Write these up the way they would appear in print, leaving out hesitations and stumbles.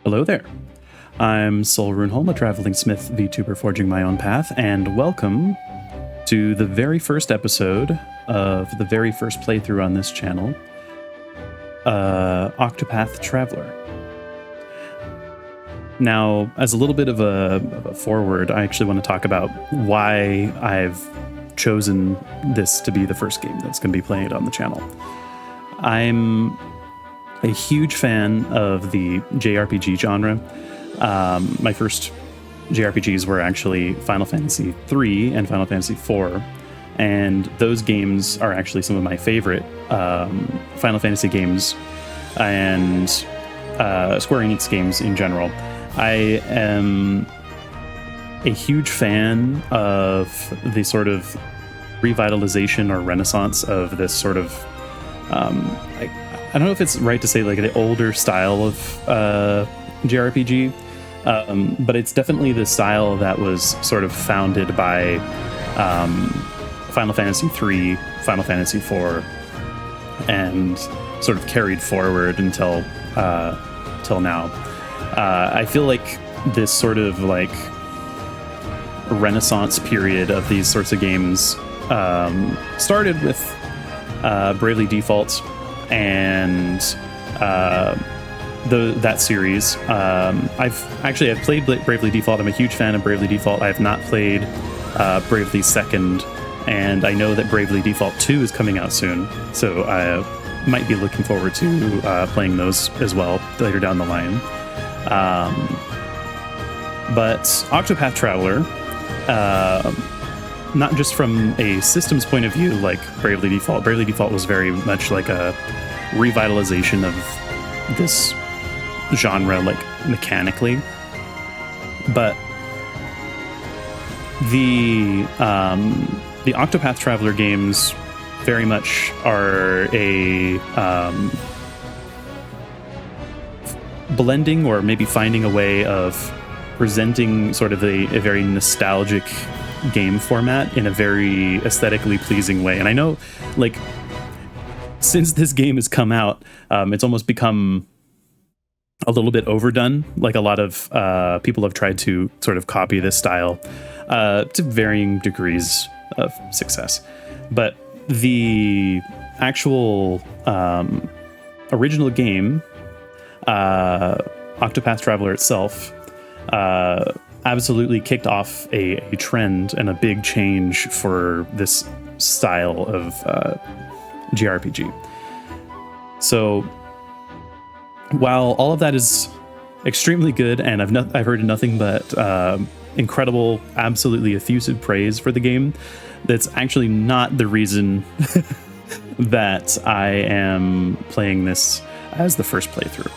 Hello there. I'm Sol Runeholm, a Traveling Smith Vtuber forging my own path, and welcome to the very first episode of the very first playthrough on this channel, Octopath Traveler. Now, as a little bit of a forward, I actually want to talk about why I've chosen this to be the first game that's going to be played on the channel. I'm a huge fan of the JRPG genre. My first JRPGs were actually Final Fantasy III and Final Fantasy IV, and those games are actually some of my favorite Final Fantasy games and Square Enix games in general. I am a huge fan of the sort of revitalization or renaissance of this sort of I don't know if it's right to say like the older style of JRPG, but it's definitely the style that was sort of founded by Final Fantasy III, Final Fantasy IV, and sort of carried forward until now. I feel like this sort of like renaissance period of these sorts of games started with Bravely Default and that series. I've played Bravely Default. I'm a huge fan of Bravely Default. I have not played Bravely Second, and I know that Bravely Default 2 is coming out soon, so I might be looking forward to playing those as well later down the line. But Octopath Traveler, not just from a systems point of view like Bravely Default. Bravely Default was very much like a revitalization of this genre, like mechanically. But the Octopath Traveler games very much are a blending or maybe finding a way of presenting sort of a very nostalgic game format in a very aesthetically pleasing way. And I know, like, since this game has come out, it's almost become a little bit overdone. Like, a lot of people have tried to sort of copy this style to varying degrees of success. But the actual original game, Octopath Traveler itself, absolutely kicked off a trend and a big change for this style of JRPG. So while all of that is extremely good, and I've heard nothing but incredible, absolutely effusive praise for the game, that's actually not the reason that I am playing this as the first playthrough.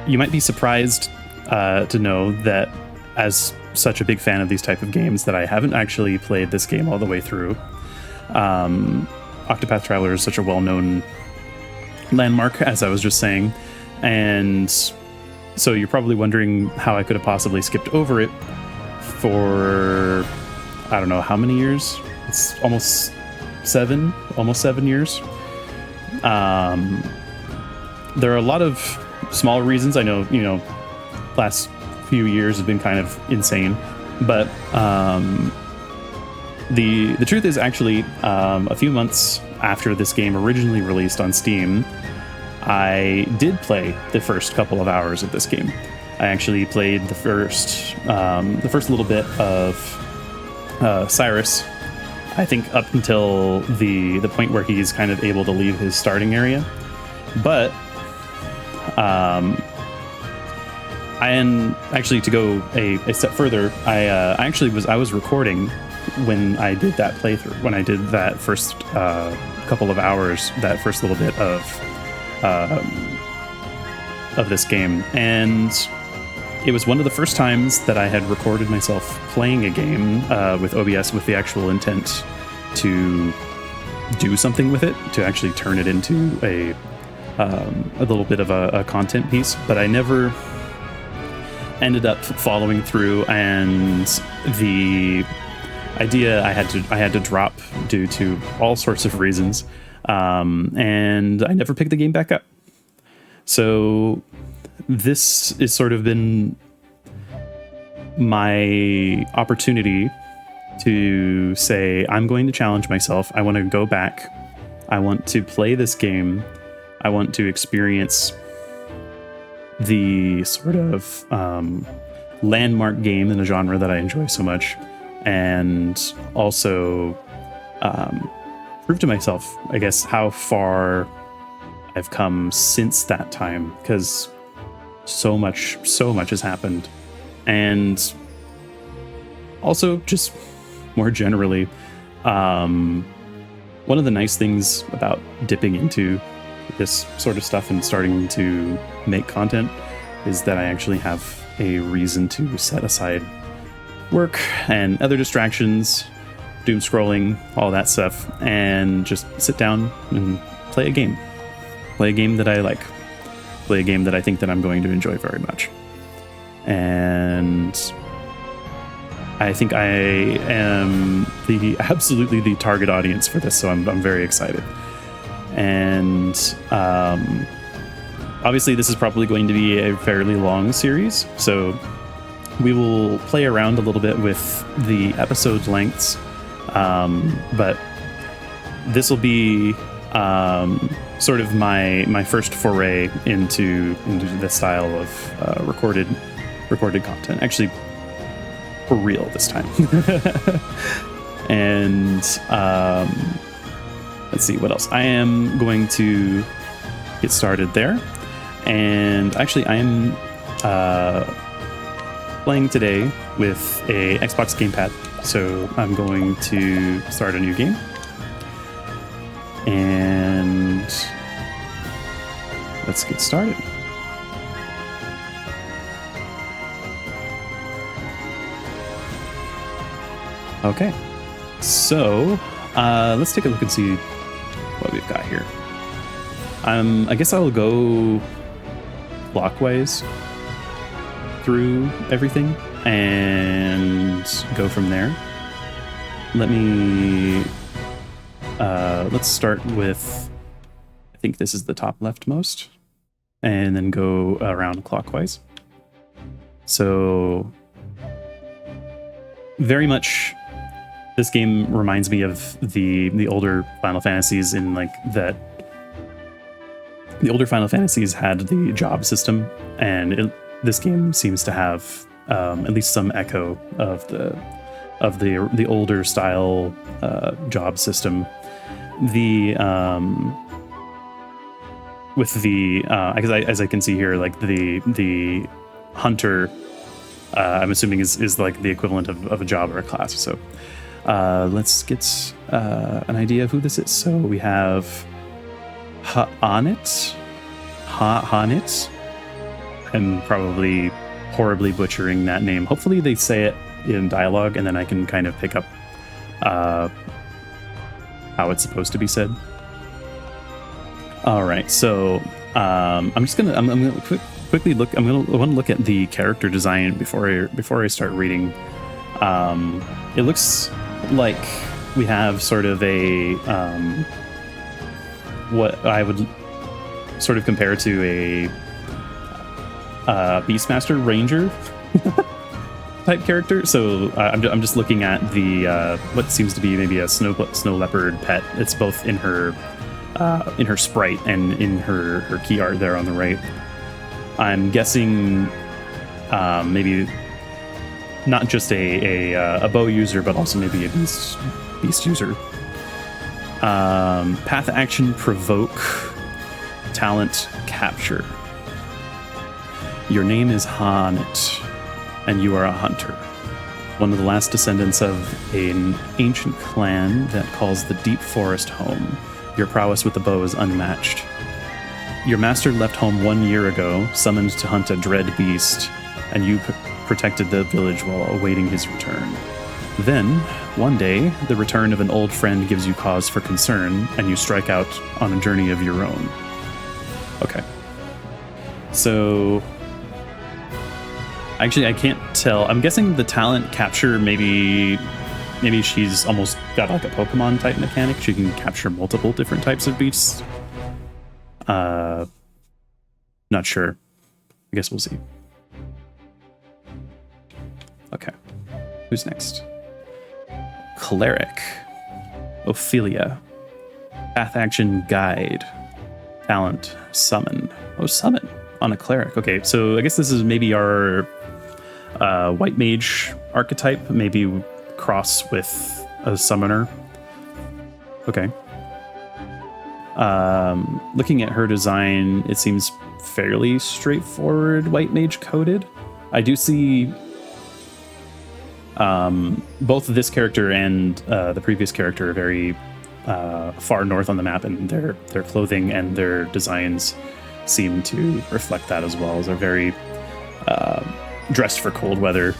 You might be surprised to know that, as such a big fan of these type of games, that I haven't actually played this game all the way through. Octopath Traveler is such a well-known landmark, as I was just saying, and so you're probably wondering how I could have possibly skipped over it for, I don't know how many years. It's almost 7 years. There are a lot of small reasons. I know, last few years have been kind of insane, but the truth is actually a few months after this game originally released on Steam, I did play the first couple of hours of this game. I actually played the first little bit of Cyrus, I think up until the point where he's kind of able to leave his starting area. But and actually, to go a step further, I was recording when I did that playthrough, when I did that first couple of hours, that first little bit of this game, and it was one of the first times that I had recorded myself playing a game with OBS with the actual intent to do something with it, to actually turn it into a little bit of a content piece, but I never ended up following through, and the idea I had to drop due to all sorts of reasons, and I never picked the game back up. So this has sort of been my opportunity to say, I'm going to challenge myself. I want to go back. I want to play this game. I want to experience the sort of landmark game in a genre that I enjoy so much, and also prove to myself, I guess, how far I've come since that time, because so much has happened. And also, just more generally, one of the nice things about dipping into this sort of stuff and starting to make content is that I actually have a reason to set aside work and other distractions, doom scrolling, all that stuff, and just sit down and play a game. Play a game that I like. Play a game that I think that I'm going to enjoy very much. And I think I am absolutely the target audience for this, so I'm very excited. And obviously this is probably going to be a fairly long series, so we will play around a little bit with the episode lengths, but this will be sort of my first foray into the style of recorded content, actually for real this time. And let's see what else. I am going to get started there, and actually I am playing today with a Xbox gamepad, so I'm going to start a new game, and let's get started. Okay, so let's take a look and see what we've got here. I guess I'll go clockwise through everything and go from there. Let's start with, I think this is the top leftmost, and then go around clockwise. So very much this game reminds me of the older Final Fantasies, in like that the older Final Fantasies had the job system, and this game seems to have at least some echo of the older style job system. With the as I can see here, like the hunter, I'm assuming is like the equivalent of a job or a class. So let's get an idea of who this is. So we have Hanit. I'm probably horribly butchering that name. Hopefully they say it in dialogue, and then I can kind of pick up how it's supposed to be said. All right, so I'm gonna quickly look. I want to look at the character design before I start reading. It looks like we have sort of a what I would sort of compare to a Beastmaster Ranger type character. So I'm just looking at the what seems to be maybe a snow leopard pet. It's both in her sprite and in her key art there on the right. I'm guessing maybe not just a bow user, but also maybe a beast user. Path action provoke, talent capture. Your name is Hanit, and you are a hunter, one of the last descendants of an ancient clan that calls the deep forest home. Your prowess with the bow is unmatched. Your master left home 1 year ago, summoned to hunt a dread beast, and you protected the village while awaiting his return. Then, one day, the return of an old friend gives you cause for concern, and you strike out on a journey of your own. Okay. So actually, I can't tell. I'm guessing the talent capture, maybe she's almost got like a Pokemon type mechanic. She can capture multiple different types of beasts. not sure. I guess we'll see. Okay. Who's next? Cleric. Ophelia. Path action guide. Talent. Summon. Oh, summon on a cleric. Okay, so I guess this is maybe our white mage archetype. Maybe cross with a summoner. Okay. Looking at her design, it seems fairly straightforward white mage coded. I do see both this character and the previous character are very far north on the map, and their clothing and their designs seem to reflect that as well. As they're very dressed for cold weather,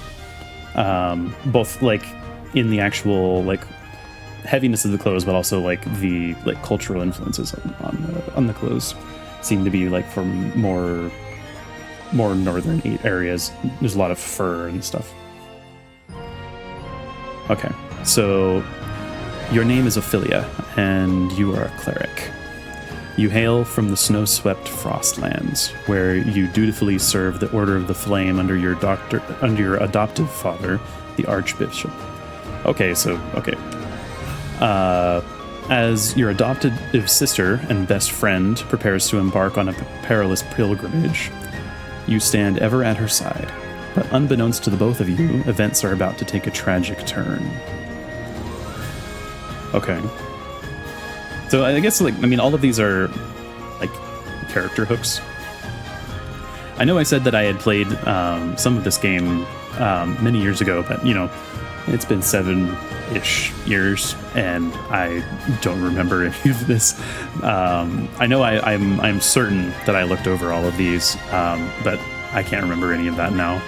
both like in the actual like heaviness of the clothes, but also like the like cultural influences on the clothes seem to be like from more northern areas. There's a lot of fur and stuff. Okay, so your name is Ophelia, and you are a cleric. You hail from the snow-swept Frostlands, where you dutifully serve the Order of the Flame under your adoptive father, the Archbishop. Okay, so okay. As your adoptive sister and best friend prepares to embark on a perilous pilgrimage, you stand ever at her side. But unbeknownst to the both of you, events are about to take a tragic turn. Okay. So I guess, like, I mean, all of these are, like, character hooks. I know I said that I had played some of this game many years ago, but, you know, it's been 7-ish years, and I don't remember any of this. I know I'm certain that I looked over all of these, but I can't remember any of that now.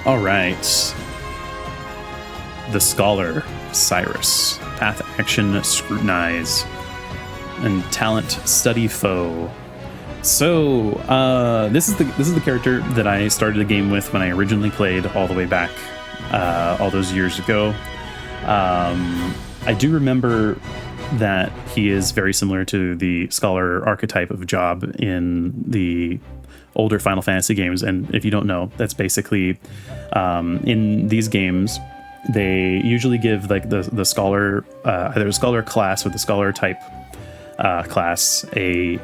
All right. The Scholar, Cyrus. Path action, scrutinize. And talent, study foe. So this is the character that I started the game with when I originally played all the way back all those years ago. I do remember that he is very similar to the Scholar archetype of job in the older Final Fantasy games, and if you don't know, that's basically in these games they usually give like the Scholar either a Scholar class or the Scholar type class a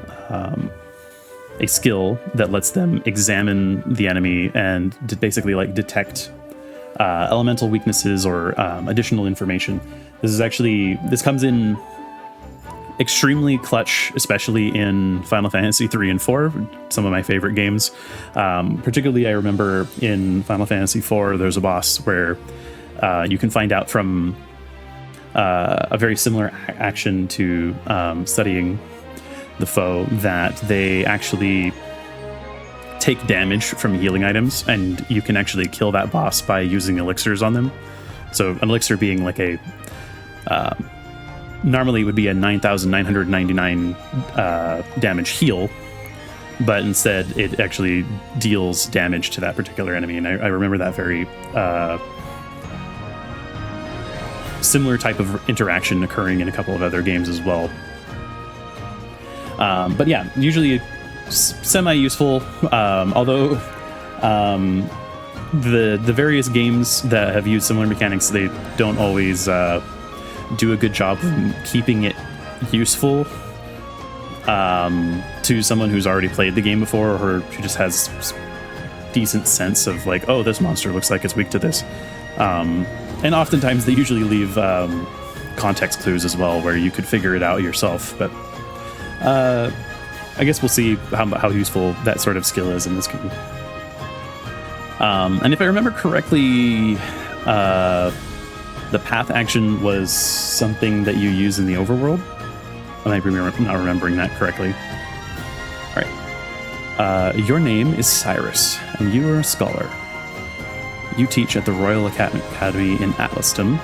skill that lets them examine the enemy and basically like detect elemental weaknesses or additional information. This comes in extremely clutch, especially in Final Fantasy 3 and 4, some of my favorite games. Particularly, I remember in Final Fantasy 4, there's a boss where you can find out from a very similar action to studying the foe that they actually take damage from healing items, and you can actually kill that boss by using elixirs on them. So an elixir being like a normally it would be a 9,999 damage heal, but instead it actually deals damage to that particular enemy. And I remember that very similar type of interaction occurring in a couple of other games as well. But yeah, usually semi-useful, although the various games that have used similar mechanics, they don't always do a good job of keeping it useful to someone who's already played the game before, or who just has decent sense of like, oh, this monster looks like it's weak to this. And oftentimes they usually leave context clues as well, where you could figure it out yourself. But I guess we'll see how useful that sort of skill is in this game. And if I remember correctly, the path action was something that you use in the overworld. I might be not remembering that correctly. All right. Your name is Cyrus, and you are a scholar. You teach at the Royal Academy in Atlastum,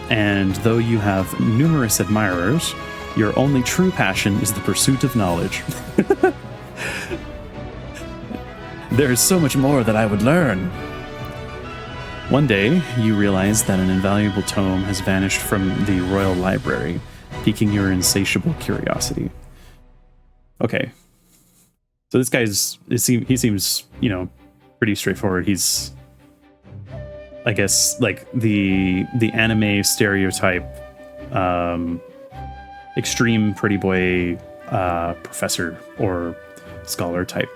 and though you have numerous admirers, your only true passion is the pursuit of knowledge. There is so much more that I would learn. One day, you realize that an invaluable tome has vanished from the Royal Library, piquing your insatiable curiosity. Okay. So this guy's, he seems, you know, pretty straightforward. He's, I guess, like the anime stereotype, extreme pretty boy professor or scholar type.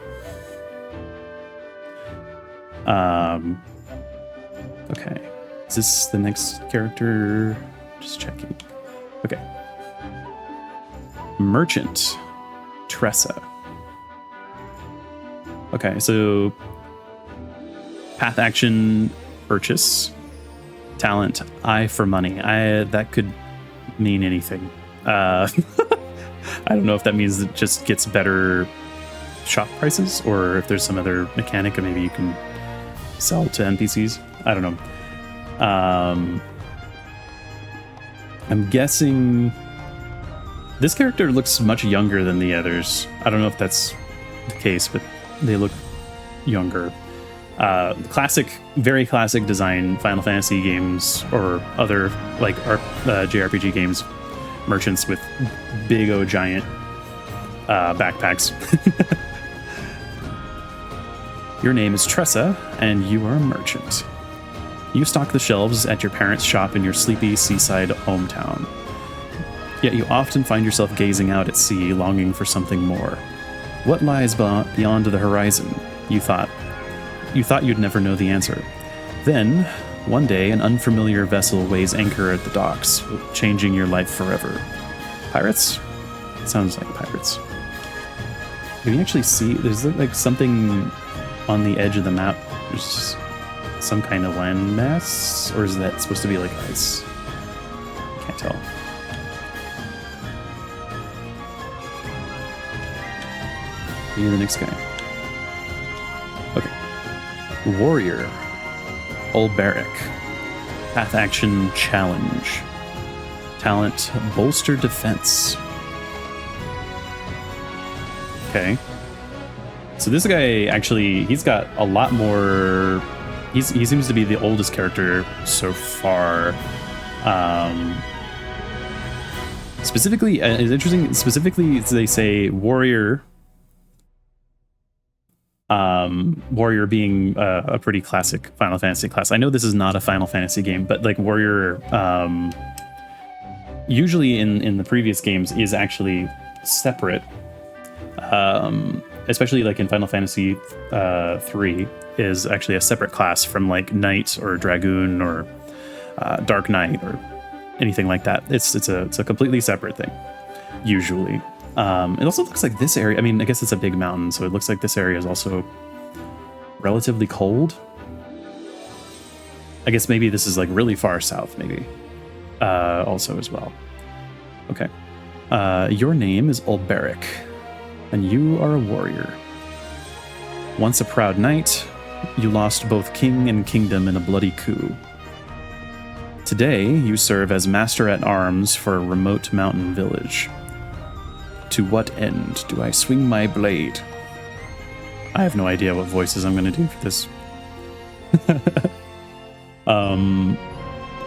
Okay. Is this the next character? Just checking. Okay. Merchant. Tressa. Okay, so path action purchase. Talent eye for money. That could mean anything. I don't know if that means it just gets better shop prices or if there's some other mechanic and maybe you can sell to NPCs. I don't know. I'm guessing this character looks much younger than the others. I don't know if that's the case, but they look younger. Classic, very classic design Final Fantasy games or other like JRPG games. Merchants with big old giant backpacks. Your name is Tressa, and you are a merchant. You stock the shelves at your parents' shop in your sleepy seaside hometown. Yet you often find yourself gazing out at sea, longing for something more. What lies beyond the horizon? You thought you'd never know the answer. Then, one day, an unfamiliar vessel weighs anchor at the docks, changing your life forever. Pirates? Sounds like pirates. Can you actually see? There's like something on the edge of the map. There's some kind of landmass, or is that supposed to be like ice? I can't tell. You're the next guy. Okay. Warrior. Ulberic. Path action challenge. Talent bolster defense. Okay. So this guy actually, he's got a lot more. He seems to be the oldest character so far. Specifically, it's interesting. Specifically, they say warrior. Warrior being a pretty classic Final Fantasy class. I know this is not a Final Fantasy game, but like warrior, usually in the previous games is actually separate. Especially like in Final Fantasy 3 is actually a separate class from like Knight or Dragoon or Dark Knight or anything like that. It's a completely separate thing usually. It also looks like this area, I mean, I guess it's a big mountain, so it looks like this area is also relatively cold. I guess maybe this is like really far south, maybe. Also as well. Okay. Your name is Ulberic, and you are a warrior. Once a proud knight, you lost both king and kingdom in a bloody coup. Today, you serve as master-at-arms for a remote mountain village. To what end do I swing my blade? I have no idea what voices I'm going to do for this.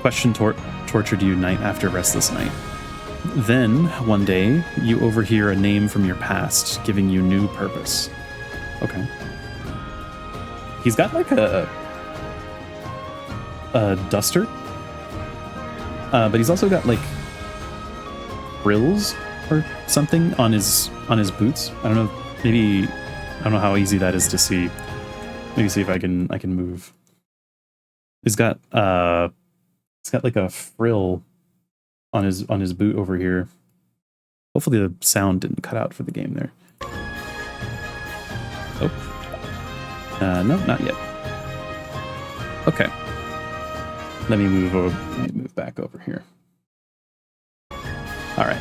Question tortured you night after restless night. Then, one day, you overhear a name from your past, giving you new purpose. Okay. He's got like a duster. But he's also got like frills or something on his boots. I don't know. Maybe I don't know how easy that is to see. Maybe see if I can move. He's got like a frill on his boot over here. Hopefully the sound didn't cut out for the game there. Oh. No, not yet. Okay. Let me move back over here. All right.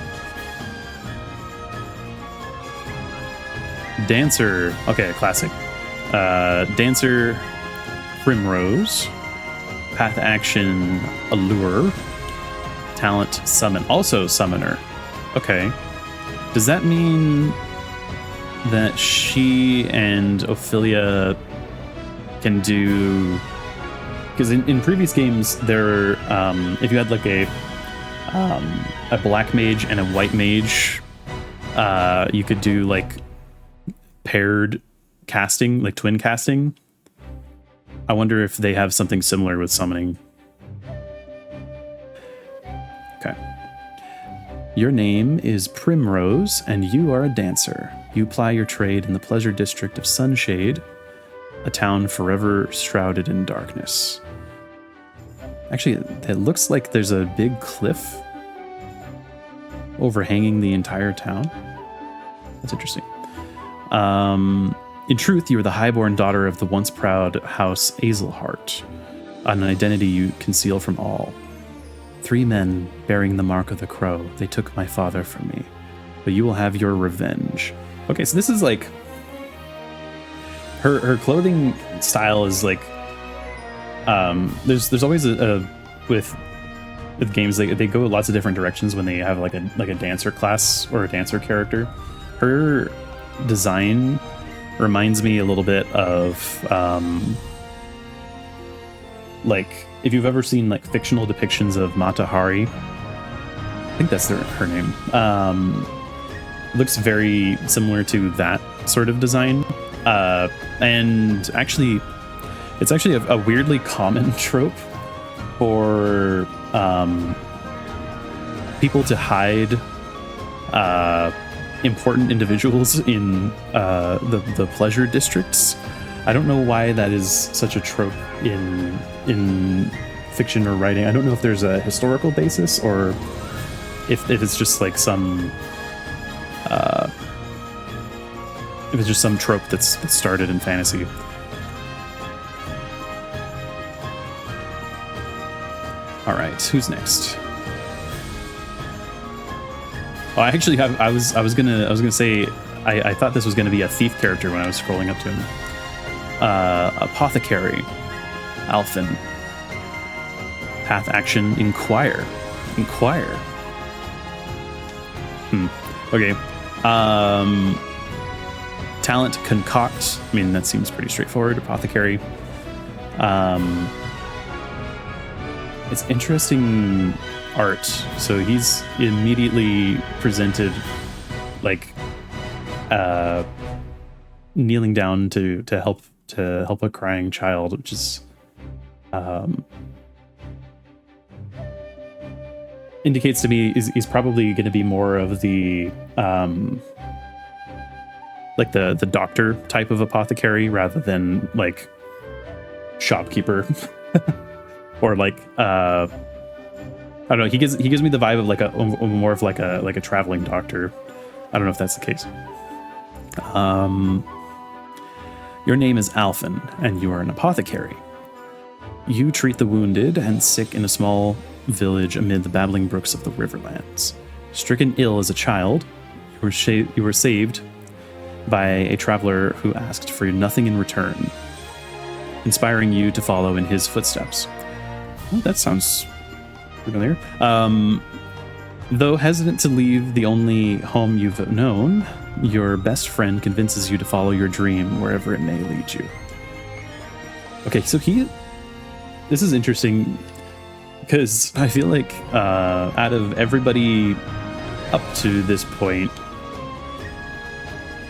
Dancer. Okay, classic. Dancer, Primrose. Path action, Allure. Talent, Summon. Also Summoner. Okay. Does that mean that she and Ophelia can do... Because in previous games, there, if you had like a black mage and a white mage You could do like paired casting, like twin casting. I wonder if they have something similar with summoning. Okay. Your name is Primrose, and you are a dancer. You ply your trade in the pleasure district of Sunshade, a town forever shrouded in darkness. Actually, it looks like there's a big cliff overhanging the entire town. That's interesting. In truth, you are the highborn daughter of the once proud House Azelhart, an identity you conceal from all. 3 men bearing the mark of the crow, they took my father from me, but you will have your revenge. Okay, so this is like her clothing style is like there's always a with games they go lots of different directions when they have like a dancer class or a dancer character. Her design reminds me a little bit of like if you've ever seen like fictional depictions of Mata Hari. I think that's her name. Looks very similar to that sort of design. And actually, it's actually a weirdly common trope for people to hide important individuals in the pleasure districts. I don't know why that is such a trope in fiction or writing. I don't know if there's a historical basis or if it's just like some if it's just some trope that's started in fantasy. All right, who's next? Oh, I actually have. I was gonna say. I thought this was gonna be a thief character when I was scrolling up to him. Apothecary, Alphen. Path action, inquire. Okay. Talent, concoct. I mean, that seems pretty straightforward. Apothecary. It's interesting art. So he's immediately presented like kneeling down to help a crying child, which is indicates to me he's probably going to be more of the like the doctor type of apothecary rather than like shopkeeper. Or like I don't know. He gives me the vibe of like a more of like a traveling doctor. I don't know if that's the case. Your name is Alphen, and you are an apothecary. You treat the wounded and sick in a small village amid the babbling brooks of the Riverlands. Stricken ill as a child, you were saved by a traveler who asked for nothing in return, inspiring you to follow in his footsteps. Well, that sounds familiar. Though hesitant to leave the only home you've known, your best friend convinces you to follow your dream wherever it may lead you. Okay, so this is interesting because I feel like out of everybody up to this point,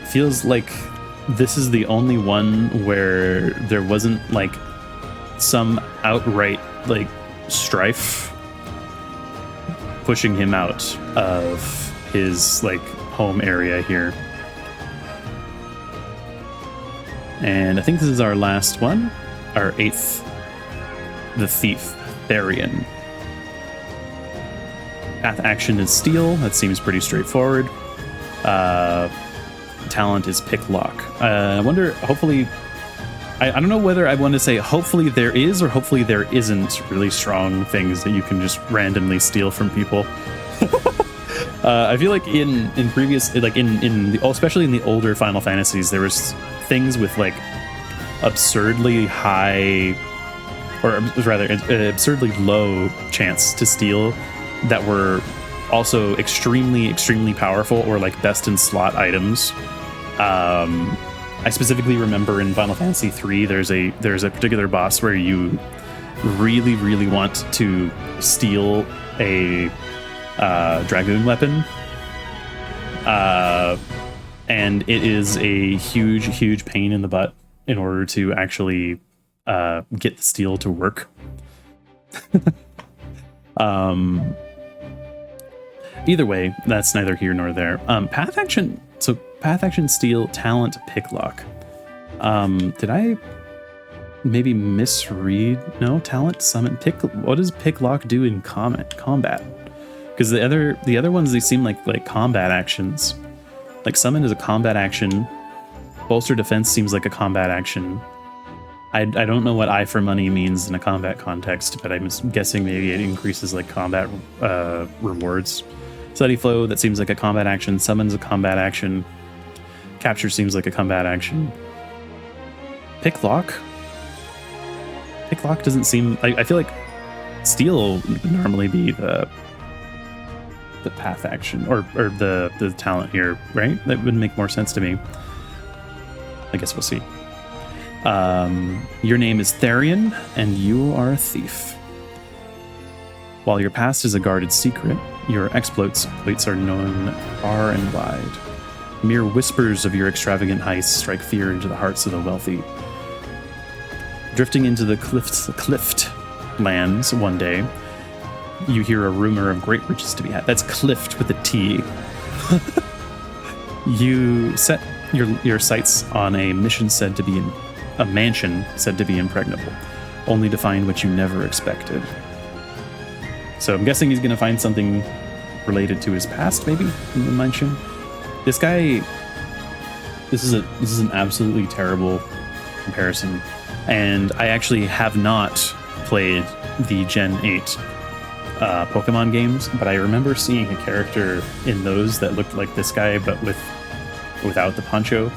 feels like this is the only one where there wasn't like some outright like strife pushing him out of his like home area here. And I think this is our last one, our 8th, the Thief, Therian. Path action is steal. That seems pretty straightforward. Talent is pick lock. I wonder, hopefully, I don't know whether I want to say hopefully there is or hopefully there isn't really strong things that you can just randomly steal from people. I feel like in previous, like in the, especially in the older Final Fantasies, there was things with like absurdly high, or rather absurdly low chance to steal that were also extremely powerful or like best in slot items. I specifically remember in Final Fantasy III, there's a particular boss where you really want to steal a dragoon weapon, And it is a huge pain in the butt in order to actually get the steel to work. Either way, that's neither here nor there. Path action. So path action, steel, talent, picklock. Did I maybe misread? No, talent, summon, pick. What does picklock do in combat? Because the other ones, they seem like combat actions. Like summon is a combat action. Bolster defense seems like a combat action. I don't know what eye for money means in a combat context, but I'm guessing maybe it increases like combat rewards. Steady flow, that seems like a combat action. Summon's a combat action. Capture seems like a combat action. Picklock doesn't seem... I feel like steel would normally be the path action or the talent here, right? That would make more sense to me. I guess we'll see. Your name is Therian, and you are a thief. While your past is a guarded secret, your exploits are known far and wide. Mere whispers of your extravagant heists strike fear into the hearts of the wealthy. Drifting into the clift lands one day, you hear a rumor of great riches to be had. That's clift with a T. You set your sights on a mission said to be a mansion said to be impregnable, only to find what you never expected. So I'm guessing he's going to find something related to his past, maybe, in the mansion. This guy, this is an absolutely terrible comparison, and I actually have not played the Gen 8 Pokemon games, but I remember seeing a character in those that looked like this guy, but without the poncho.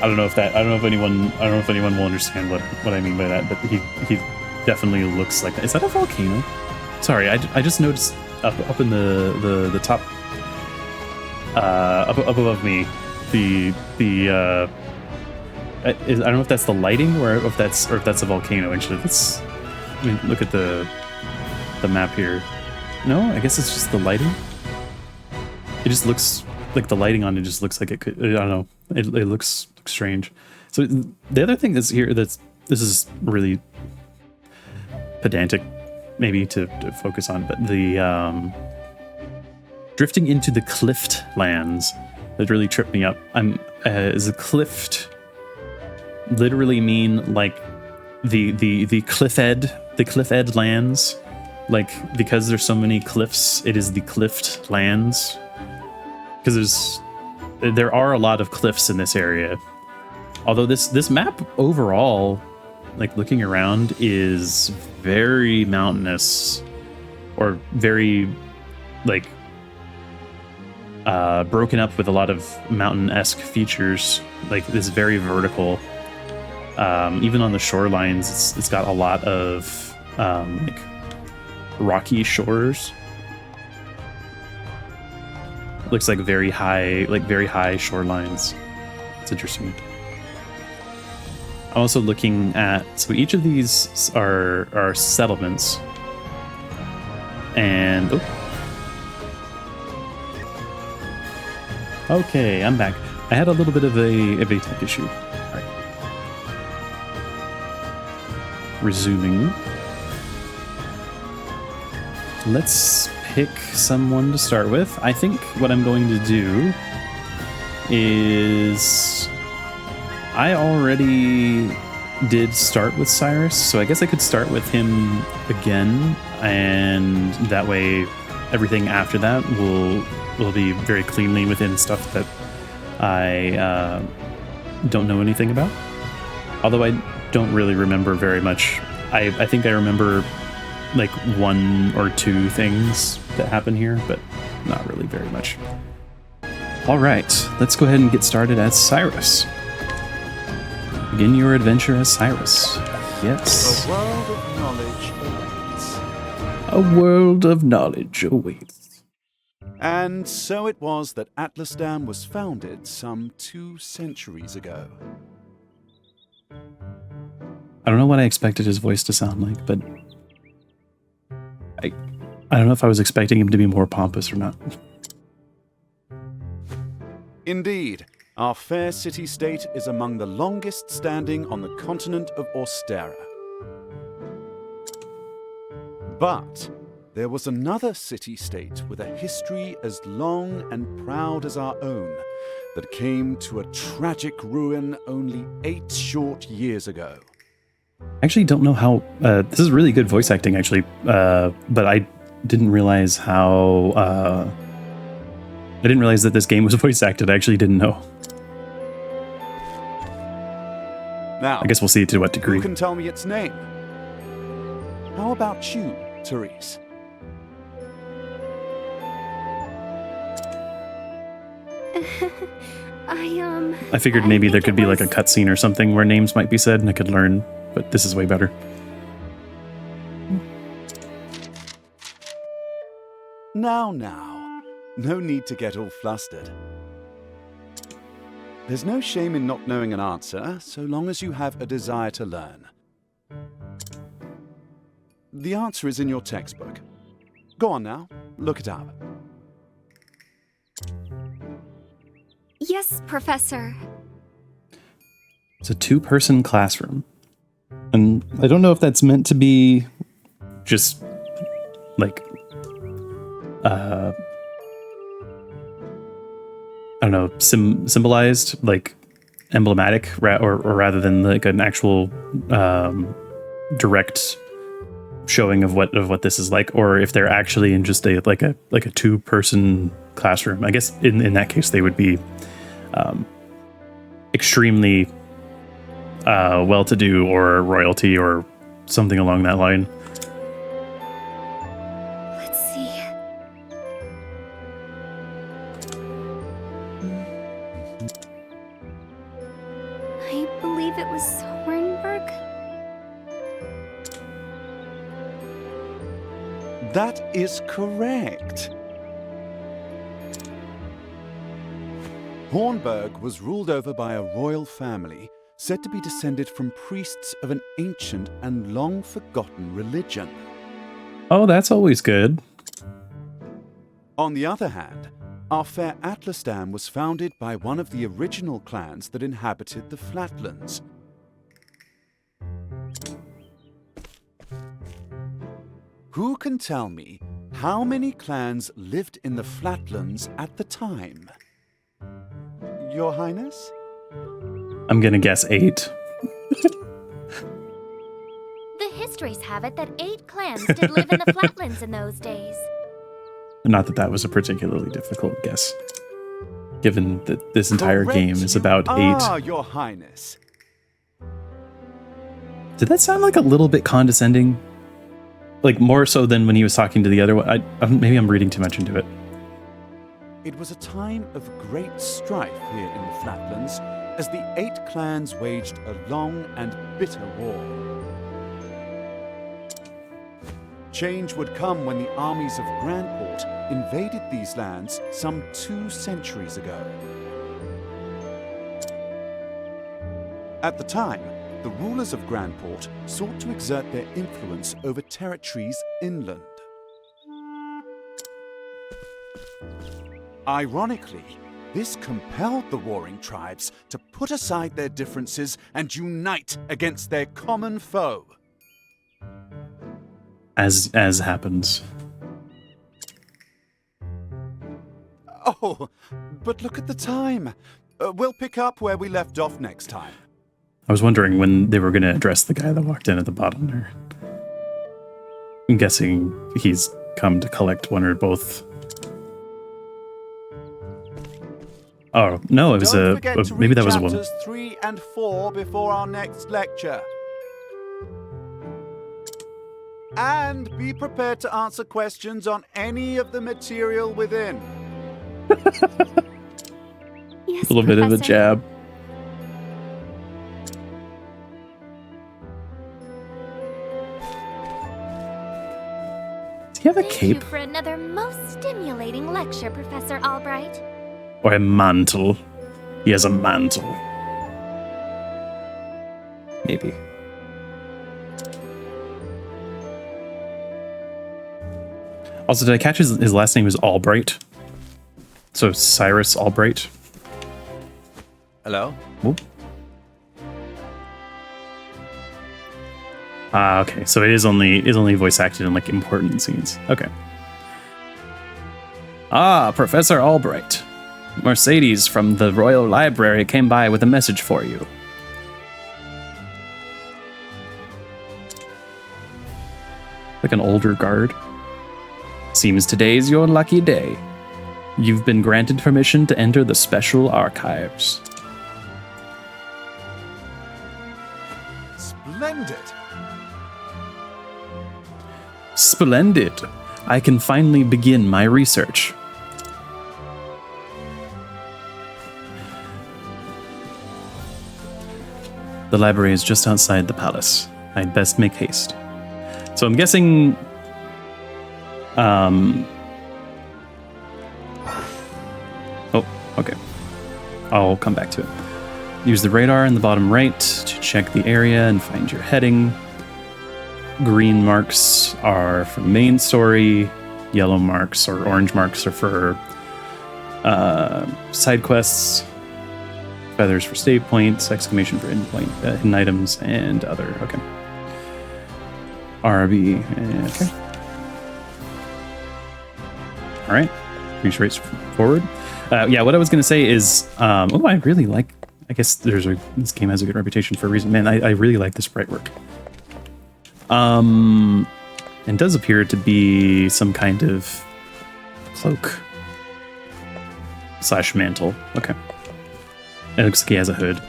I don't know if anyone will understand what I mean by that, but he definitely looks like that. Is that a volcano? Sorry, I just noticed up in the top up above me I don't know if that's the lighting or if that's a volcano. Actually, I mean, look at the map here. No, I guess it's just the lighting. It just looks like the lighting on it just looks like it could. I don't know. It looks strange. So the other thing that's here this is really pedantic, maybe to focus on, but the drifting into the clift lands that really tripped me up. Is a clift literally mean like the cliff edge lands, like because there's so many cliffs, it is the cliffed lands? Because there are a lot of cliffs in this area. Although this map overall, like looking around, is very mountainous, or very like broken up with a lot of mountain-esque features. Like this very vertical. Even on the shorelines, it's got a lot of like rocky shores. Looks like very high shorelines. It's interesting. I'm also looking at, so each of these are settlements, and okay, I'm back. I had a little bit of a tech issue. All right. Resuming. Let's pick someone to start with. I think what I'm going to do is, I already did start with Cyrus, so I guess I could start with him again, and that way everything after that will be very cleanly within stuff that I don't know anything about. Although I don't really remember very much. I think I remember like one or two things that happen here, but not really very much. All right, let's go ahead and get started as Cyrus. Begin your adventure as Cyrus. Yes. A world of knowledge awaits. A world of knowledge awaits. And so it was that Atlasdam was founded some 2 centuries ago. I don't know what I expected his voice to sound like, but I don't know if I was expecting him to be more pompous or not. Indeed, our fair city-state is among the longest standing on the continent of Austera. But there was another city-state with a history as long and proud as our own that came to a tragic ruin only 8 short years ago. I actually don't know how... this is really good voice acting, actually. But I didn't realize how... I didn't realize that this game was voice acted. I actually didn't know. Now, I guess we'll see to what degree. Who can tell me its name? How about you, Therese? I figured maybe there could be like a cutscene or something where names might be said and I could learn, but this is way better. Now. No need to get all flustered. There's no shame in not knowing an answer, so long as you have a desire to learn. The answer is in your textbook. Go on now, look it up. Yes, Professor. It's a 2-person classroom. And I don't know if that's meant to be just like I don't know, symbolized, like emblematic, or rather than like an actual direct showing of what this is like, or if they're actually in just a 2-person classroom. I guess in that case they would be extremely well-to-do or royalty or something along that line. Let's see. I believe it was Hornburg. That is correct. Hornburg was ruled over by a royal family said to be descended from priests of an ancient and long-forgotten religion. Oh, that's always good. On the other hand, our fair Atlasdam was founded by one of the original clans that inhabited the Flatlands. Who can tell me how many clans lived in the Flatlands at the time? Your Highness? I'm gonna guess 8. The histories have it that 8 clans did live in the Flatlands in those days. Not that that was a particularly difficult guess, given that this entire Correct game is about 8. Ah, Your Highness. Did that sound like a little bit condescending? Like more so than when he was talking to the other one? Maybe I'm reading too much into it. It was a time of great strife here in the Flatlands as the 8 clans waged a long and bitter war. Change would come when the armies of Grandport invaded these lands some 2 centuries ago. At the time, the rulers of Grandport sought to exert their influence over territories inland. Ironically, this compelled the warring tribes to put aside their differences and unite against their common foe. As happens. Oh, but look at the time. We'll pick up where we left off next time. I was wondering when they were going to address the guy that walked in at the bottom there. I'm guessing he's come to collect one or both. Oh, no, it was maybe that was a woman. Chapters 3 and 4 before our next lecture. And be prepared to answer questions on any of the material within. Yes, A little bit of a Professor. jab. Does he have a Thank cape? you for another most stimulating lecture, Professor Albright. Or a mantle? He has a mantle. Maybe. Also, did I catch his last name is Albright? So Cyrus Albright. Hello? Whoop. Okay, so it is only voice acted in like important scenes. Okay. Professor Albright. Mercedes from the Royal Library came by with a message for you. Like an older guard. Seems today's your lucky day. You've been granted permission to enter the special archives. Splendid! Splendid. I can finally begin my research. The library is just outside the palace. I'd best make haste. So I'm guessing... Oh, okay. I'll come back to it. Use the radar in the bottom right to check the area and find your heading. Green marks are for main story. Yellow marks or orange marks are for side quests. Feathers for save points. Exclamation for hidden items and other. Okay. RB. Okay. All right. Pretty straightforward. Yeah, what I was going to say is, I really like. I guess this game has a good reputation for a reason. Man, I really like the sprite work. And does appear to be some kind of cloak / mantle. Okay. It looks like he has a hood.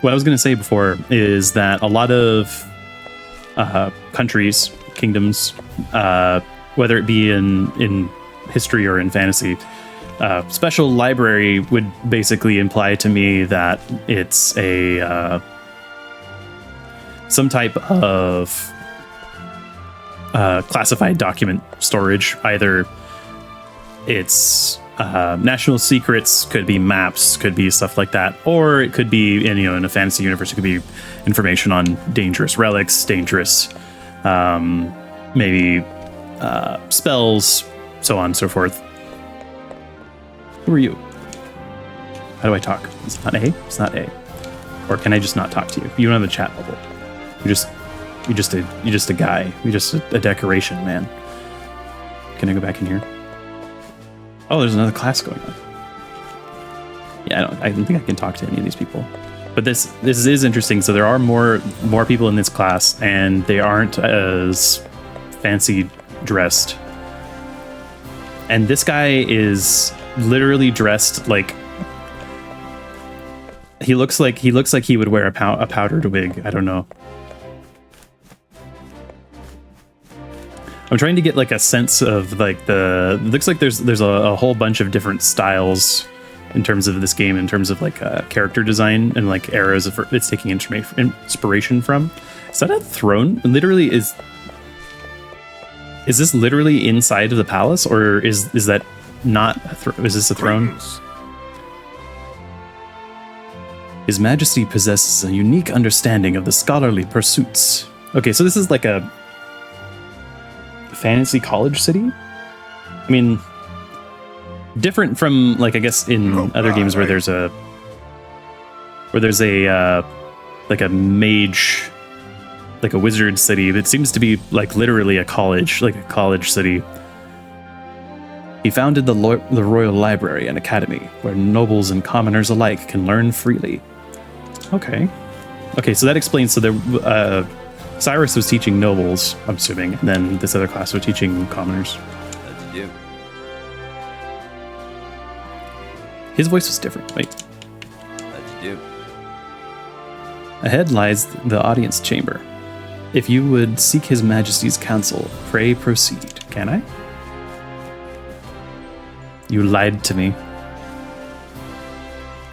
What I was going to say before is that a lot of countries, kingdoms, whether it be in history or in fantasy, special library would basically imply to me that it's a some type of classified document storage. Either it's national secrets, could be maps, could be stuff like that, or it could be in a fantasy universe, it could be information on dangerous relics, dangerous maybe spells, so on and so forth. Who are you? How do I talk? Is it not A? It's not A. Or can I just not talk to you? You don't have a chat bubble. You're just a guy. You're just a decoration, man. Can I go back in here? Oh, there's another class going on. Yeah, I don't think I can talk to any of these people. But this is interesting. So there are more people in this class, and they aren't as fancy dressed. And this guy is literally dressed like he looks like he would wear a powdered wig. I don't know. I'm trying to get like a sense of like it looks like there's a whole bunch of different styles in terms of this game, in terms of like character design and like eras of it's taking inspiration from. Is that a throne? Literally, is this literally inside of the palace, or is that not a throne? Is this a throne? His Majesty possesses a unique understanding of the scholarly pursuits. Okay, so this is like a fantasy college city. I mean, different from like I guess in other games where there's a like a mage, like a wizard city. It seems to be like literally a college, like a college city. He founded the Royal Library and Academy, where nobles and commoners alike can learn freely. Okay, so that explains. So there, Cyrus was teaching nobles, I'm assuming, and then this other class was teaching commoners. That's you. His voice was different. Wait. That's you. Ahead lies the audience chamber. If you would seek His Majesty's counsel, pray proceed. Can I? You lied to me.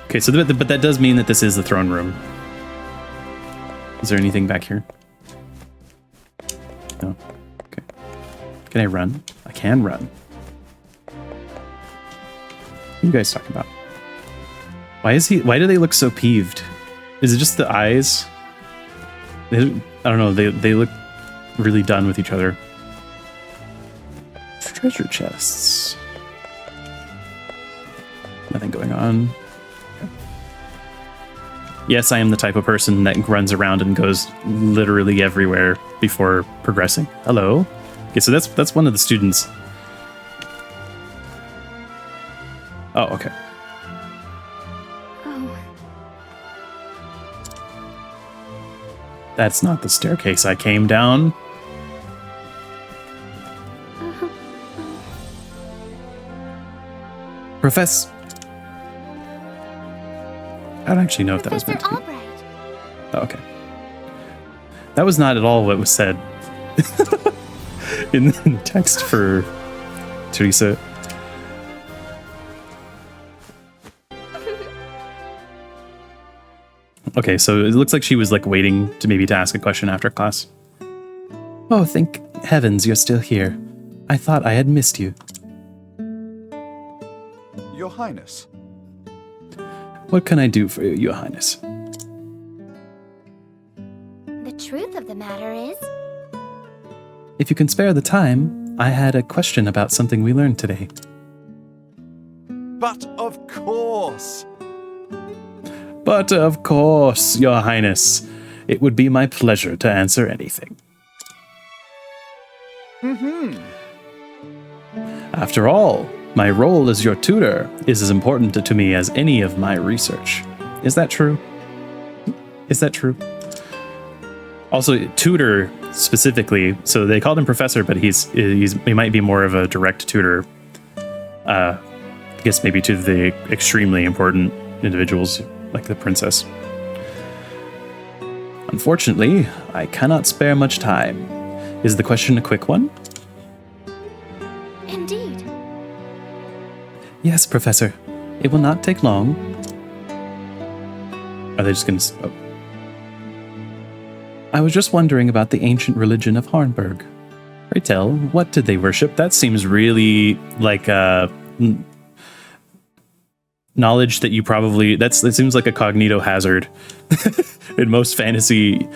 Okay, so but that does mean that this is the throne room. Is there anything back here? No. Okay. Can I run? I can run. What are you guys talking about? Why do they look so peeved? Is it just the eyes? I don't know. They look really done with each other. Treasure chests. Nothing going on. Yes, I am the type of person that runs around and goes literally everywhere before progressing. Hello. Okay, so that's one of the students. Oh, okay. Oh, That's not the staircase I came down. Professor. I don't actually know if that was meant Professor to be. Albright. Oh, okay. That was not at all what was said in the text for Teresa. Okay, so it looks like she was like waiting to maybe to ask a question after class. Oh, thank heavens you're still here. I thought I had missed you. Your Highness. What can I do for you, Your Highness? The truth of the matter is, If you can spare the time, I had a question about something we learned today. But of course! But of course, Your Highness, it would be my pleasure to answer anything. After all, my role as your tutor is as important to me as any of my research. Is that true? Is that true? Also, tutor specifically, so they called him professor, but he might be more of a direct tutor. I guess maybe to the extremely important individuals like the princess. Unfortunately, I cannot spare much time. Is the question a quick one? indeed. Yes, Professor. It will not take long. Are they just going to... Oh. I was just wondering about the ancient religion of Hornburg. Pray tell, what did they worship? That seems really like knowledge that you probably... That seems like a cognito hazard in most fantasy.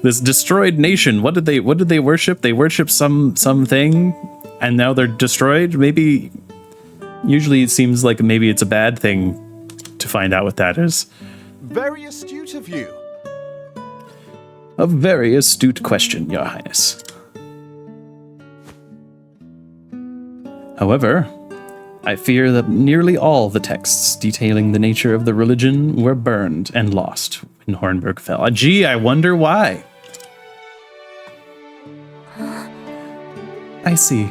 This destroyed nation, what did they worship? They worship something, and now they're destroyed? Maybe... Usually it seems like maybe it's a bad thing to find out what that is. Very astute of you. A very astute question, Your Highness. However, I fear that nearly all the texts detailing the nature of the religion were burned and lost when Hornburg fell. Gee, I wonder why. I see.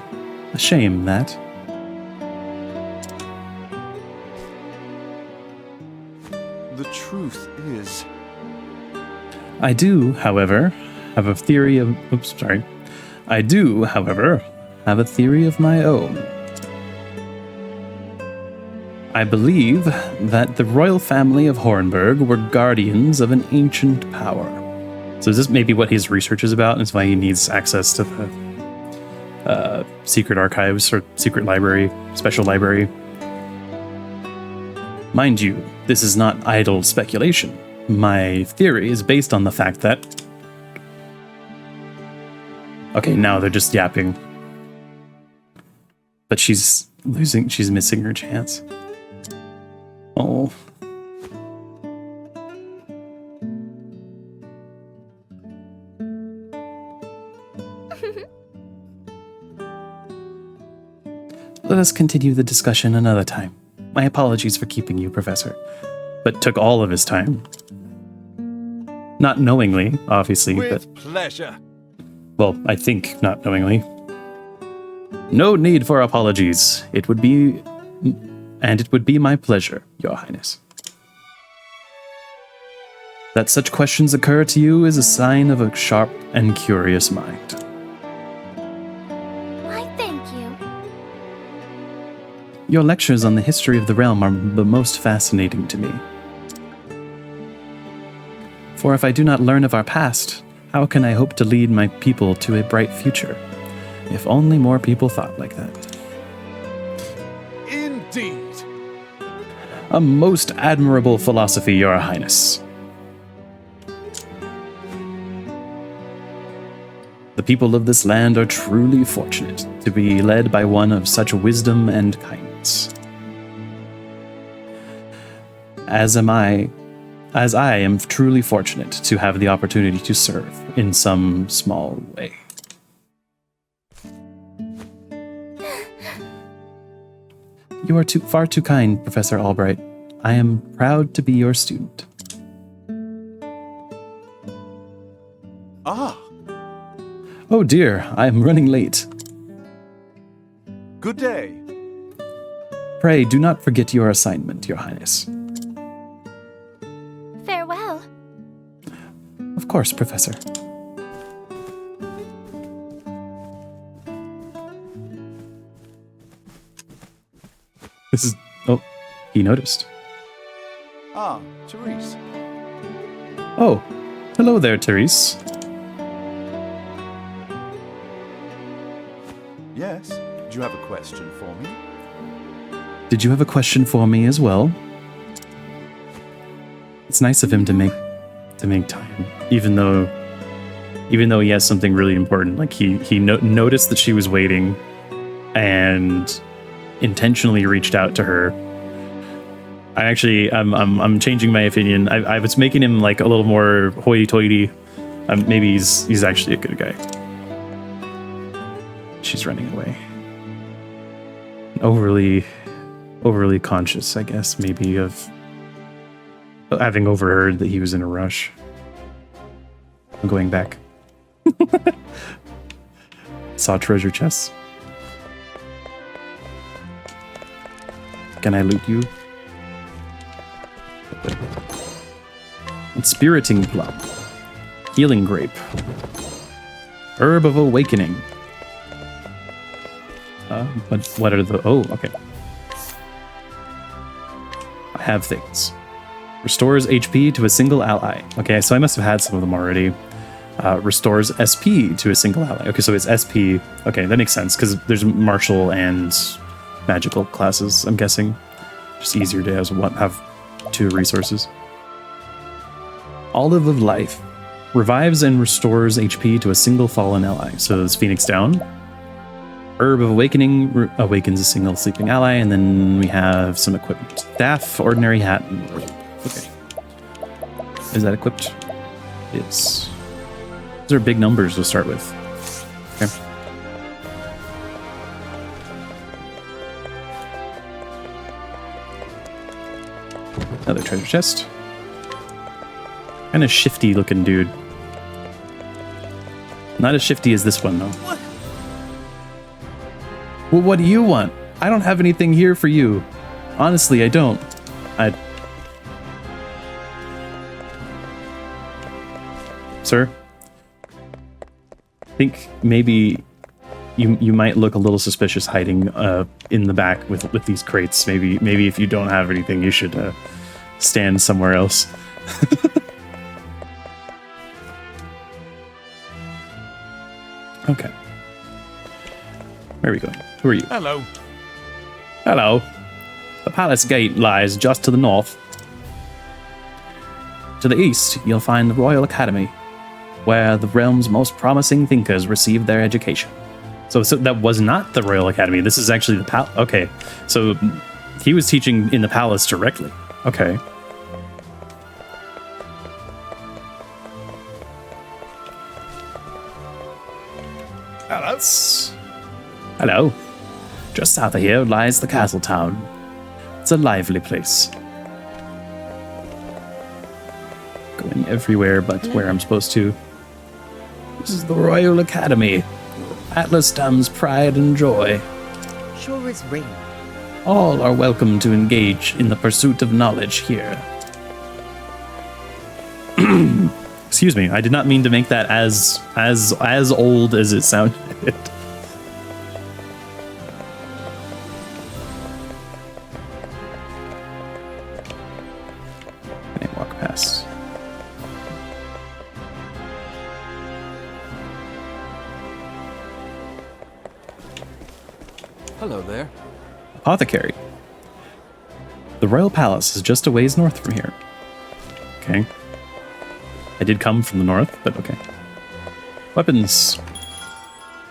A shame, that. The truth is... I do, however, have a theory of... Oops, sorry. I do, however, have a theory of my own. I believe that the royal family of Hornburg were guardians of an ancient power. So is this maybe what his research is about, and it's why he needs access to the secret archives or secret library, special library? Mind you, this is not idle speculation. My theory is based on the fact that... Okay, now they're just yapping. But she's missing her chance. Oh. Let us continue the discussion another time. My apologies for keeping you, Professor, but took all of his time. Not knowingly, obviously, With but... pleasure. Well, I think not knowingly. No need for apologies. It would be my pleasure, Your Highness. That such questions occur to you is a sign of a sharp and curious mind. Why, thank you. Your lectures on the history of the realm are the most fascinating to me. For if I do not learn of our past, how can I hope to lead my people to a bright future? If only more people thought like that. Indeed. A most admirable philosophy, Your Highness. The people of this land are truly fortunate to be led by one of such wisdom and kindness. As I am truly fortunate to have the opportunity to serve in some small way. You are far too kind, Professor Albright. I am proud to be your student. Ah, Oh dear, I am running late. good day. Pray do not forget your assignment, Your Highness. Farewell. Of course, Professor. This is... Oh, he noticed. Ah, Therese. Oh, hello there, Therese. Yes, do you have a question for me? Did you have a question for me as well? It's nice of him to make time, even though he has something really important. Like he noticed that she was waiting, and intentionally reached out to her. I'm changing my opinion. I was making him like a little more hoity-toity. Maybe he's actually a good guy. She's running away. Overly conscious, I guess, maybe, of having overheard that he was in a rush. I'm going back. Saw treasure chests. Can I loot you? Inspiriting plum. Healing grape. Herb of awakening. But what are the... Oh, okay. I have things. Restores HP to a single ally. Okay, so I must have had some of them already. Restores SP to a single ally. Okay, so it's SP. Okay, that makes sense, because there's martial and magical classes, I'm guessing. Just easier to have two resources. Olive of Life. Revives and restores HP to a single fallen ally. So it's Phoenix down. Herb of Awakening awakens a single sleeping ally, and then we have some equipment. Staff, ordinary hat, and robe. Okay. Is that equipped? It's... Those are big numbers to start with. Okay. Another treasure chest. Kind of shifty looking dude. Not as shifty as this one, though. Well, what do you want? I don't have anything here for you. Honestly, I don't. Sir? I think maybe you might look a little suspicious hiding in the back with these crates. Maybe if you don't have anything, you should stand somewhere else. Okay. Where are we going? Who are you? Hello. Hello. The palace gate lies just to the north. To the east, you'll find the Royal Academy, where the realm's most promising thinkers received their education. So that was not the Royal Academy. This is actually the palace. Okay. So he was teaching in the palace directly. Okay. Hello. Hello. Just south of here lies the castle town. It's a lively place. Going everywhere but where I'm supposed to. This is the Royal Academy. Atlasdam's pride and joy. Sure is rain. All are welcome to engage in the pursuit of knowledge here. Excuse me, I did not mean to make that as old as it sounded. Okay, walk past. Hello there. Apothecary. The Royal Palace is just a ways north from here. Okay. I did come from the north, but okay. Weapons.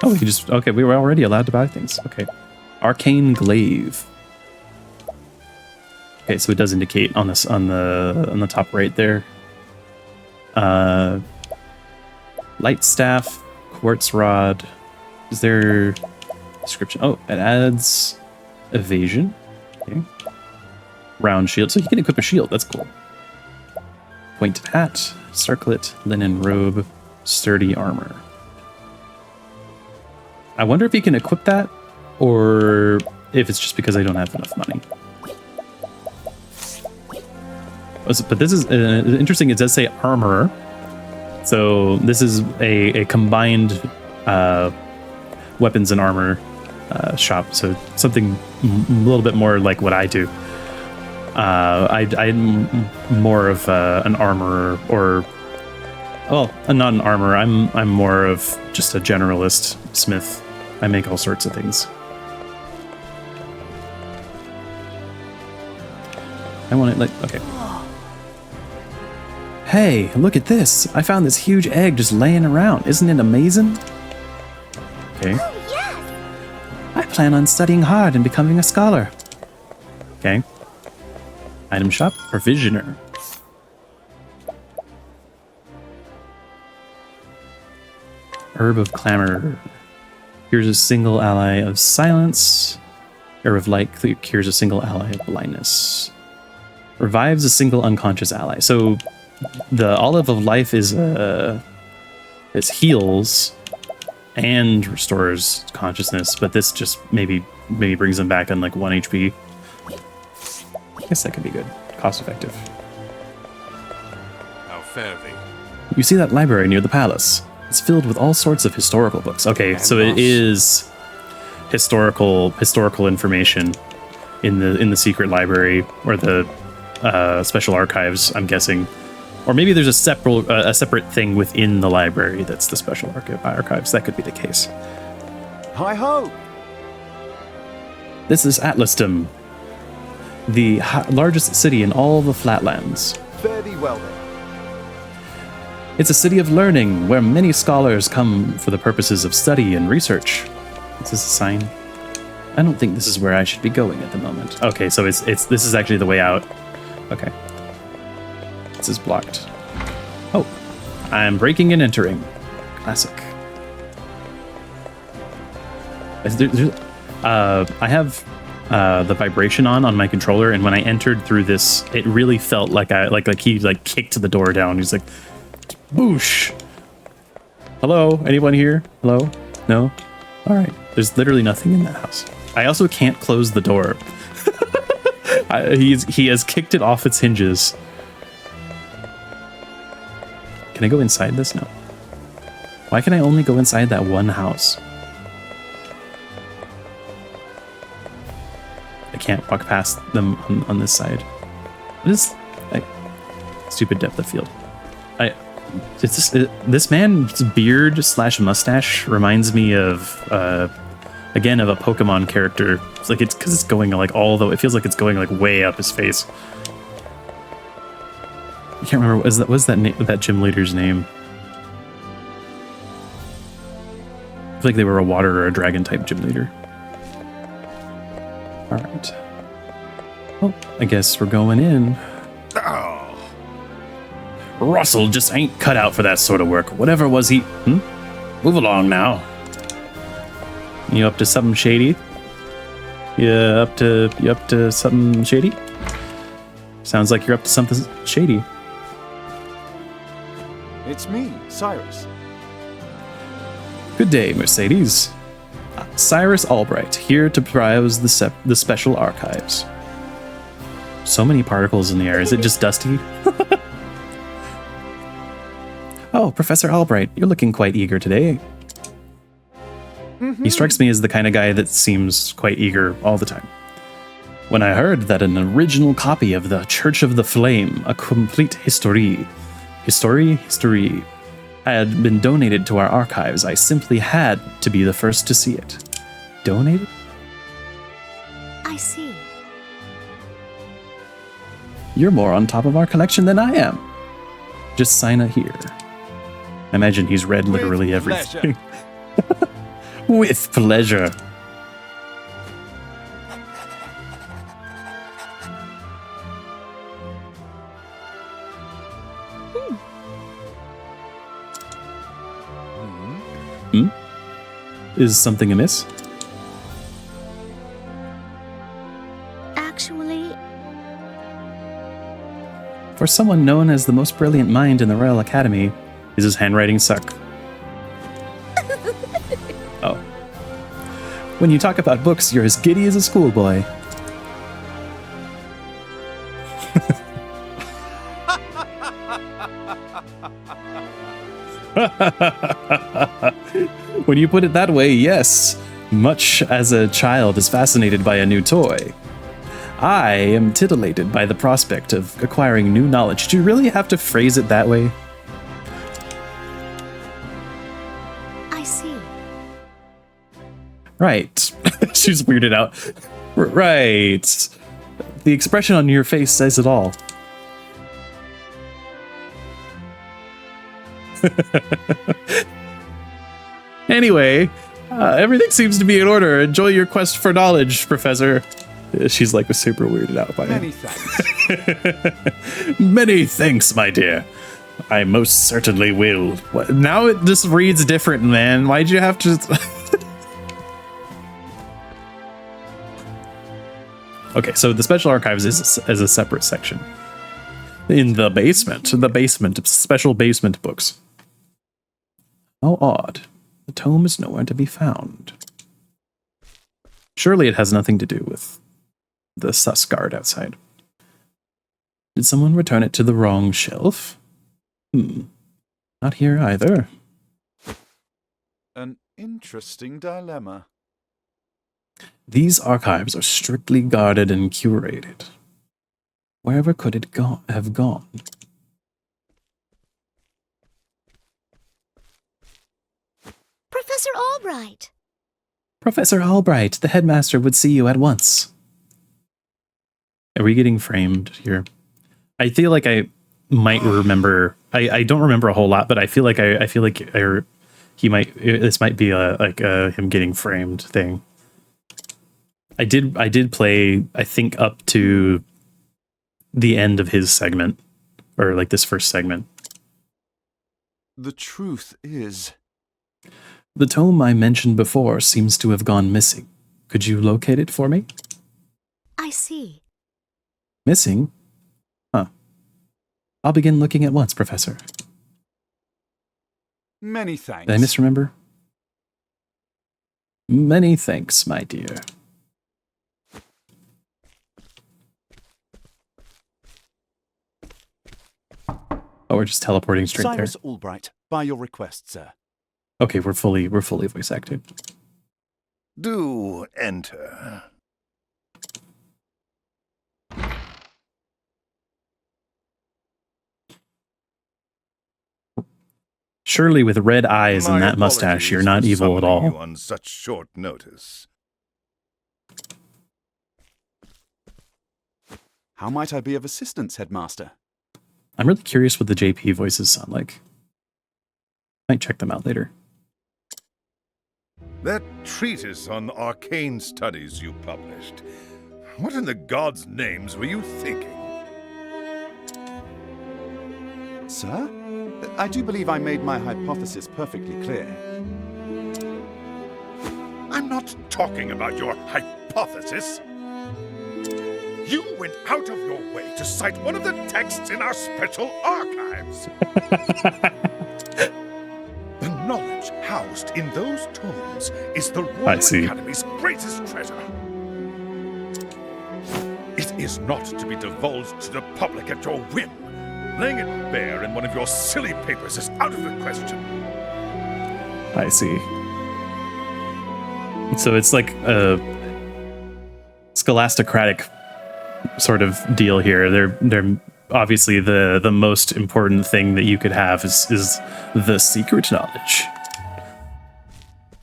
Oh, we just okay. We were already allowed to buy things. Okay, arcane glaive. Okay, so it does indicate on this on the top right there. Light staff, quartz rod. Is there description? Oh, it adds evasion. Okay. Round shield, so you can equip a shield. That's cool. Pointed hat, circlet, linen robe, sturdy armor. I wonder if you can equip that, or if it's just because I don't have enough money. But this is interesting. It does say armor, so this is a combined weapons and armor shop. So something a little bit more like what I do. I'm more of an armorer, or well, not an armorer. I'm more of just a generalist smith. I make all sorts of things. I want it like okay. Hey, look at this! I found this huge egg just laying around. Isn't it amazing? Okay. Oh, yes! I plan on studying hard and becoming a scholar. Okay. Item shop, provisioner. Herb of clamor. Cures a single ally of silence. Herb of light cures a single ally of blindness. Revives a single unconscious ally. So the olive of life is heals and restores consciousness, but this just maybe brings them back on like 1 HP. I guess that could be good. Cost effective. How fare thee? You see that library near the palace? It's filled with all sorts of historical books. Okay, so it is historical information in the secret library or the special archives, I'm guessing. Or maybe there's a separate thing within the library that's the special archives. That could be the case. Hi-ho! This is Atlasdom, the largest city in all the Flatlands. Fare thee well then. It's a city of learning where many scholars come for the purposes of study and research. Is this a sign? I don't think this is where I should be going at the moment. Okay, so this is actually the way out. Okay. This is blocked. Oh, I'm breaking and entering. Classic. I have the vibration on my controller, and when I entered through this, it really felt like he kicked the door down. He's like, boosh. Hello, anyone here? Hello? No? All right. There's literally nothing in that house. I also can't close the door. He has kicked it off its hinges. Can I go inside this? No. Why can I only go inside that one house? I can't walk past them on this side. What is stupid depth of field? This man's beard / mustache reminds me of again of a Pokemon character. It's like it's because it's going like it feels like it's going like way up his face. I can't remember what's that gym leader's name. I feel like they were a water or a dragon type gym leader. All right. Well, I guess we're going in. Oh. Russell just ain't cut out for that sort of work. Whatever was he? Move along now. You up to something shady? You up to something shady? Sounds like you're up to something shady. It's me, Cyrus. Good day, Mercedes. Cyrus Albright, here to browse the special archives. So many particles in the air. Is it just dusty? Oh, Professor Albright, you're looking quite eager today. He strikes me as the kind of guy that seems quite eager all the time. When I heard that an original copy of the Church of the Flame, a complete history, had been donated to our archives, I simply had to be the first to see it. Donated? I see. You're more on top of our collection than I am. Just sign it here. I imagine he's read literally everything. With pleasure. Hmm? Is something amiss? Actually, For someone known as the most brilliant mind in the Royal Academy, is his handwriting suck? Oh. When you talk about books, you're as giddy as a schoolboy. When you put it that way, yes. Much as a child is fascinated by a new toy. I am titillated by the prospect of acquiring new knowledge. Do you really have to phrase it that way? I see. Right. She's weirded out. Right. The expression on your face says it all. Anyway, everything seems to be in order. Enjoy your quest for knowledge, Professor. She's like super weirded out by Many it. thanks. Many thanks, my dear. I most certainly will. Now it just reads different, man. Why'd you have to... Okay, so the Special Archives is a separate section. In the basement of special basement books. How odd. The tome is nowhere to be found. Surely it has nothing to do with the sus guard outside. Did someone return it to the wrong shelf? Not here either. An interesting dilemma. These archives are strictly guarded and curated. Wherever could it have gone? Professor Albright. Professor Albright, the headmaster would see you at once. Are we getting framed here? I feel like I might remember. I don't remember a whole lot, but I feel like he might. This might be him getting framed thing. I did play, I think, up to the end of his segment, or like this first segment. The truth is... The tome I mentioned before seems to have gone missing. Could you locate it for me? I see. Missing? Huh. I'll begin looking at once, Professor. Many thanks. Did I misremember? Many thanks, my dear. Oh, we're just teleporting straight Cyrus there. Albright, by your request, sir. Okay, we're fully voice acted. Do enter. Surely with red eyes and My that mustache, you're not apologies for evil at summoning all. you on such short notice. How might I be of assistance, Headmaster? I'm really curious what the JP voices sound like. Might check them out later. That treatise on arcane studies you published. What in the gods' names were you thinking? Sir? I do believe I made my hypothesis perfectly clear. I'm not talking about your hypothesis. You went out of your way to cite one of the texts in our special archives. The knowledge housed in those tomes is the I Royal see. Academy's greatest treasure. It is not to be divulged to the public at your whim. Laying it bare in one of your silly papers is out of the question. I see. So it's like a scholasticratic sort of deal here. They're obviously the most important thing that you could have is the secret knowledge,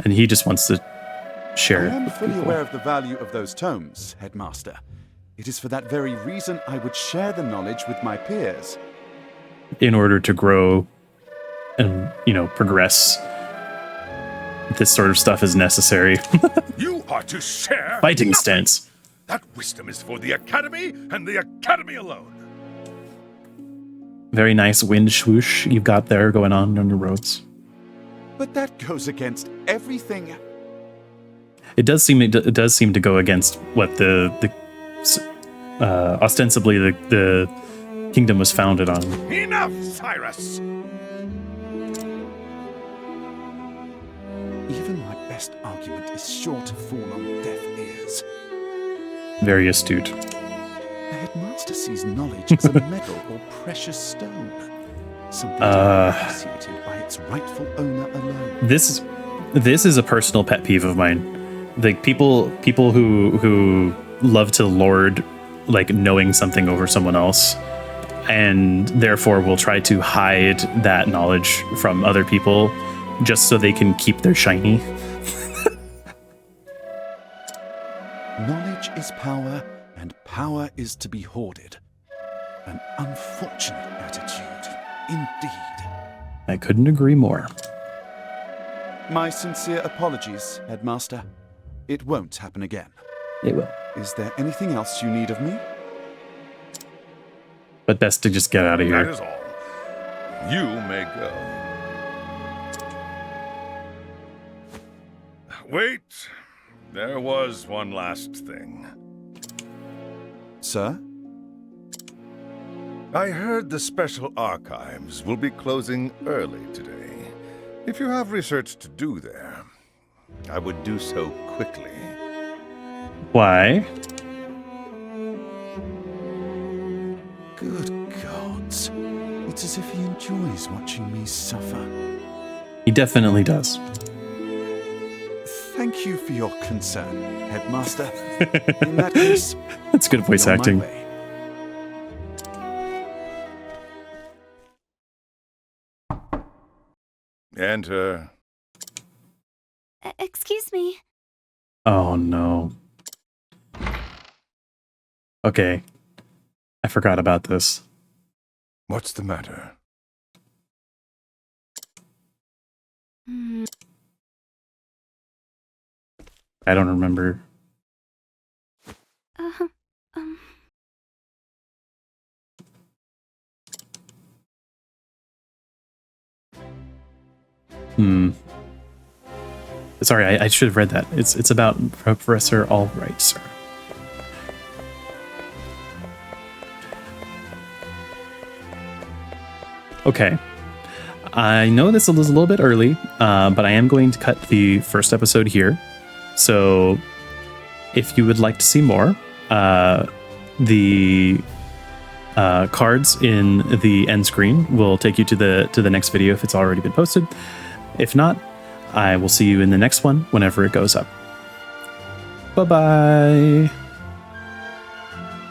and he just wants to share I it am with fully people. aware of the value of those tomes, Headmaster. It is for that very reason I would share the knowledge with my peers. In order to grow and progress this sort of stuff is necessary. You are to share Fighting nothing. stance. That wisdom is for the Academy and the Academy alone. Very nice wind swoosh you've got there going on your roads. But that goes against everything. It does seem to go against what the ostensibly the kingdom was founded on. Enough, Cyrus! Even my best argument is sure to fall on deaf ears. Very astute. The headmaster sees knowledge as a medal or precious stone. Something to be appreciated by its rightful owner alone. This is a personal pet peeve of mine. Like people who love to lord like knowing something over someone else, and therefore will try to hide that knowledge from other people just so they can keep their shiny. Knowledge is power, and power is to be hoarded. An unfortunate attitude, indeed. I couldn't agree more. My sincere apologies, Headmaster. It won't happen again. It will. Is there anything else you need of me? But best to just get out of That here. is all. You may go. Wait. There was one last thing. Sir? I heard the special archives will be closing early today. If you have research to do there, I would do so quickly. Why? Good gods. It's as if he enjoys watching me suffer. He definitely does. Thank you for your concern, Headmaster. In that case, That's good voice I'll be on acting. my way. Enter. Excuse me. Oh no. Okay. I forgot about this. What's the matter? Hmm. I don't remember. Um. Sorry, I should have read that. It's about Professor Albright, sir. Okay. I know this is a little bit early, but I am going to cut the first episode here. So if you would like to see more, the cards in the end screen will take you to the next video if it's already been posted. If not, I will see you in the next one whenever it goes up. Bye-bye.